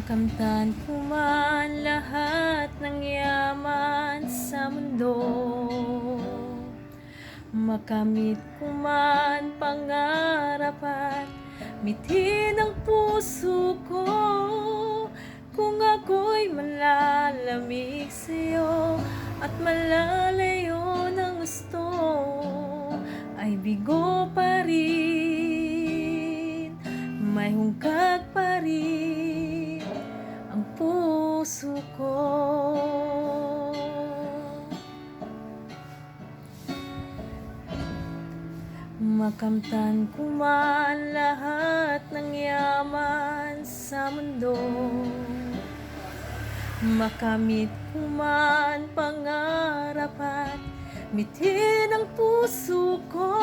Makamtan ko man lahat ng yaman sa mundo, makamit ko man pangarap at mitin ang puso ko. Kung ako'y malalamig sa'yo at malalayo ng gusto, ay bigo pa rin, may hungkag pa rin ang puso ko. Makamtan ko man lahat ng yaman sa mundo, makamit ko man pangarap at mitin ang puso ko.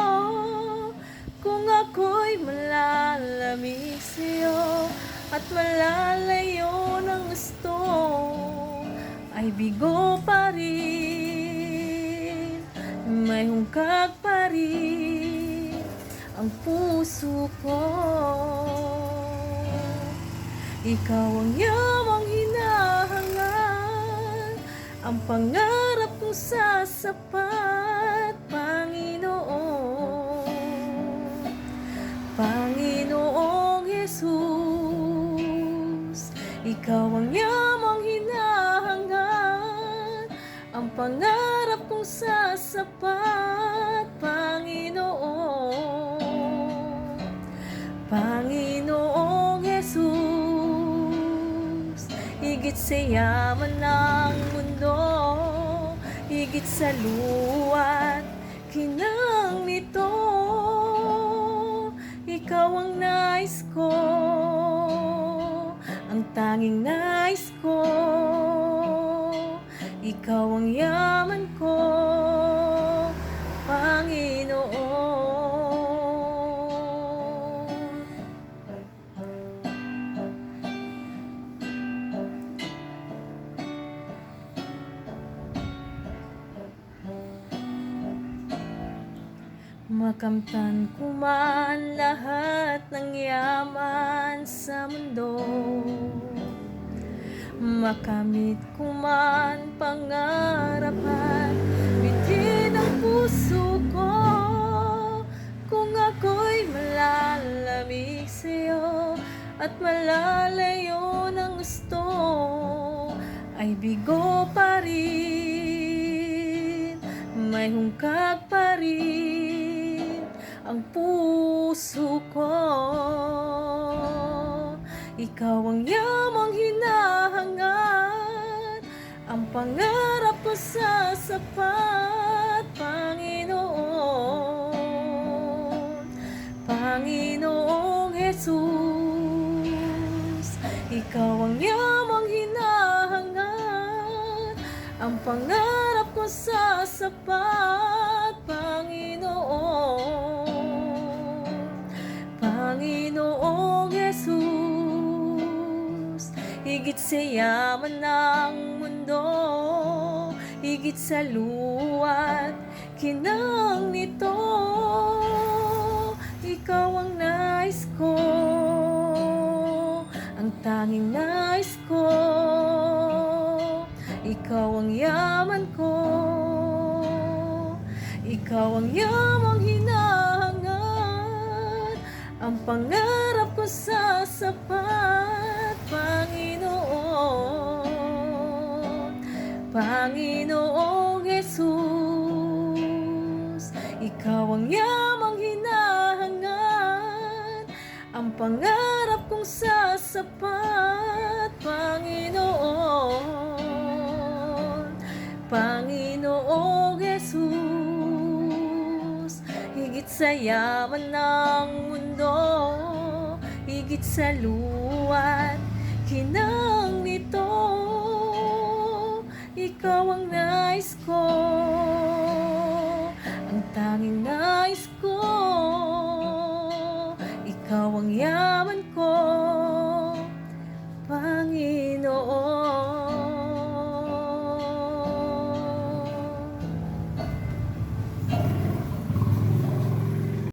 Kung ako'y malalamig sa'yo at malalayo ng gusto, ay bigo pa rin, may hungkag pa rin ang puso ko. Ikaw ang yamang hinahangad, ang pangarap kong sasapat, Panginoon. Panginoong Jesus, ikaw ang yamang hinahangad, ang pangarap kong sasapat, Panginoon. Panginoong Jesus, higit sa yaman ng mundo, higit sa luwa't kinang nito, ikaw ang nais ko, ang tanging nais ko. Ikaw ang yaman ko, Panginoon. Makamtan ko man lahat ng yaman sa mundo, makamit ko man pangarap at bitin ang puso ko. Kung ako'y malalamig sa'yo at malalayo ng gusto, ay bigo pa rin, may hungkag pa rin ang puso ko. Ikaw ang yamang hinahangad, ang pangarap ko sasapat, Panginoon. Panginoong Jesus, ikaw ang yamang hinahangad, ang pangarap ko sasapat, Panginoon. Panginoong Jesus, higit sa yaman ng mundo, higit sa luwa't kinang nito, ikaw ang nais ko, ang tanging nais ko. Ikaw ang yaman ko, ikaw ang yamang hinahangad, ang pangarap ko sasapat, Panginoon. Panginoong Jesus, ikaw ang yamang hinahangad, ang pangarap kong sasapat, Panginoon. Panginoong Jesus, higit sa yaman ng mundo, higit sa luwa't kinang nito, ikaw ang nais ko, ang tanging nais ko.